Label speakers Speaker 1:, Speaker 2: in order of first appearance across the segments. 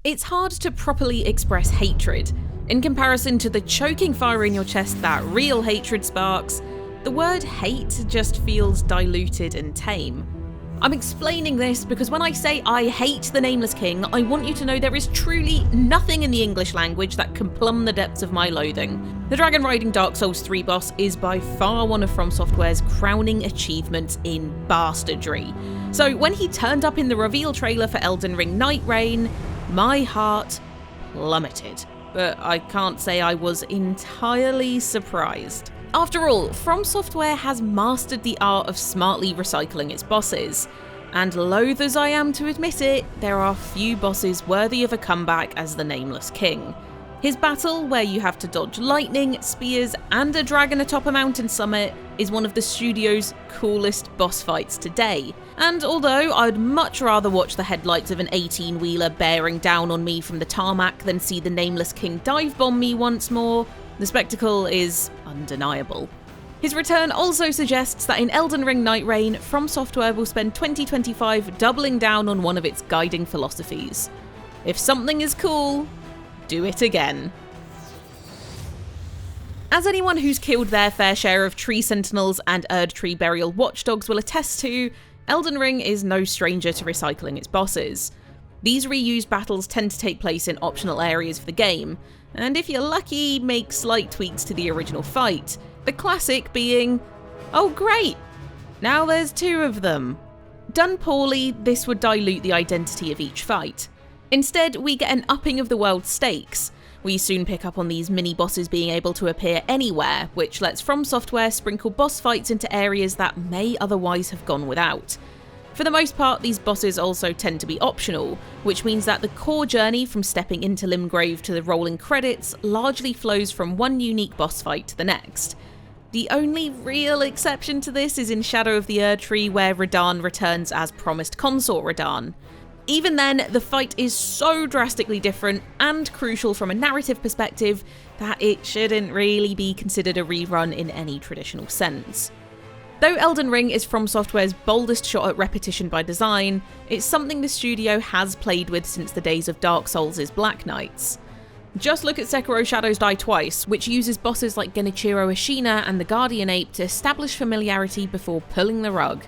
Speaker 1: It's hard to properly express hatred. In comparison to the choking fire in your chest that real hatred sparks, the word hate just feels diluted and tame. I'm explaining this because when I say I hate the Nameless King, I want you to know there is truly nothing in the English language that can plumb the depths of my loathing. The dragon riding Dark Souls 3 boss is by far one of From Software's crowning achievements in bastardry. So when he turned up in the reveal trailer for Elden Ring Nightreign, my heart plummeted. But I can't say I was entirely surprised. After all, From Software has mastered the art of smartly recycling its bosses, and loath as I am to admit it, there are few bosses worthy of a comeback as the Nameless King. His battle, where you have to dodge lightning, spears, and a dragon atop a mountain summit, is one of the studio's coolest boss fights today. And although I'd much rather watch the headlights of an 18-wheeler bearing down on me from the tarmac than see the Nameless King dive bomb me once more, the spectacle is undeniable. His return also suggests that in Elden Ring Nightreign, From Software will spend 2025 doubling down on one of its guiding philosophies. If something is cool, do it again. As anyone who's killed their fair share of tree sentinels and Erdtree burial watchdogs will attest to, Elden Ring is no stranger to recycling its bosses. These reused battles tend to take place in optional areas of the game, and if you're lucky, make slight tweaks to the original fight, the classic being, oh great, now there's two of them. Done poorly, this would dilute the identity of each fight. Instead, we get an upping of the world's stakes. We soon pick up on these mini-bosses being able to appear anywhere, which lets From Software sprinkle boss fights into areas that may otherwise have gone without. For the most part, these bosses also tend to be optional, which means that the core journey from stepping into Limgrave to the rolling credits largely flows from one unique boss fight to the next. The only real exception to this is in Shadow of the Erdtree, where Radahn returns as promised consort Radahn. Even then, the fight is so drastically different and crucial from a narrative perspective that it shouldn't really be considered a rerun in any traditional sense. Though Elden Ring is From Software's boldest shot at repetition by design, it's something the studio has played with since the days of Dark Souls' Black Knights. Just look at Sekiro Shadows Die Twice, which uses bosses like Genichiro Ashina and the Guardian Ape to establish familiarity before pulling the rug.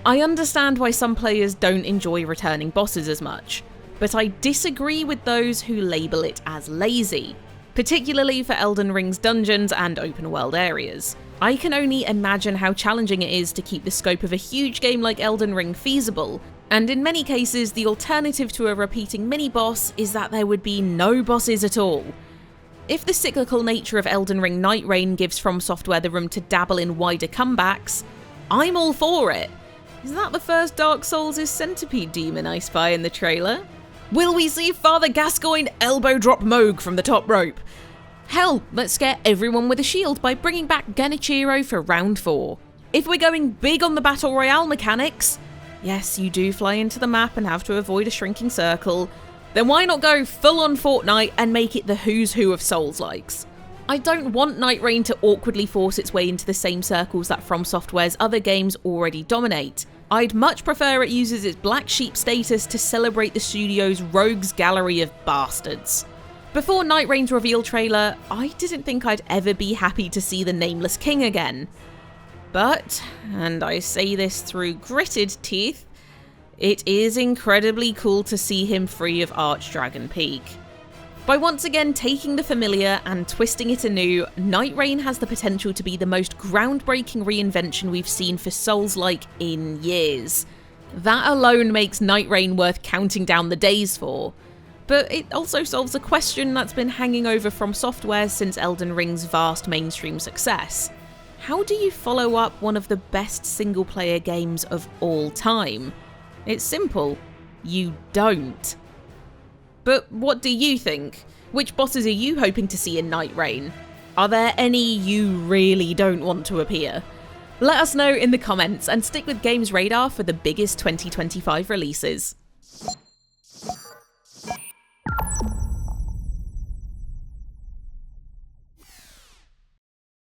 Speaker 1: I understand why some players don't enjoy returning bosses as much, but I disagree with those who label it as lazy, particularly for Elden Ring's dungeons and open world areas. I can only imagine how challenging it is to keep the scope of a huge game like Elden Ring feasible, and in many cases the alternative to a repeating mini-boss is that there would be no bosses at all. If the cyclical nature of Elden Ring Nightreign gives From Software the room to dabble in wider comebacks, I'm all for it. Is that the first Dark Souls' centipede demon I spy in the trailer? Will we see Father Gascoigne elbow drop Moog from the top rope? Hell, let's scare everyone with a shield by bringing back Genichiro for round 4. If we're going big on the Battle Royale mechanics, yes, you do fly into the map and have to avoid a shrinking circle, then why not go full on Fortnite and make it the who's who of Soulslikes? I don't want Nightreign to awkwardly force its way into the same circles that From Software's other games already dominate. I'd much prefer it uses its black sheep status to celebrate the studio's rogues gallery of bastards. Before Nightreign's reveal trailer, I didn't think I'd ever be happy to see the Nameless King again. But, and I say this through gritted teeth, it is incredibly cool to see him free of Archdragon Peak. By once again taking the familiar and twisting it anew, Nightreign has the potential to be the most groundbreaking reinvention we've seen for Souls-like in years. That alone makes Nightreign worth counting down the days for. But it also solves a question that's been hanging over From Software since Elden Ring's vast mainstream success. How do you follow up one of the best single-player games of all time? It's simple. You don't. But what do you think? Which bosses are you hoping to see in Nightreign? Are there any you really don't want to appear? Let us know in the comments and stick with GamesRadar for the biggest 2025 releases.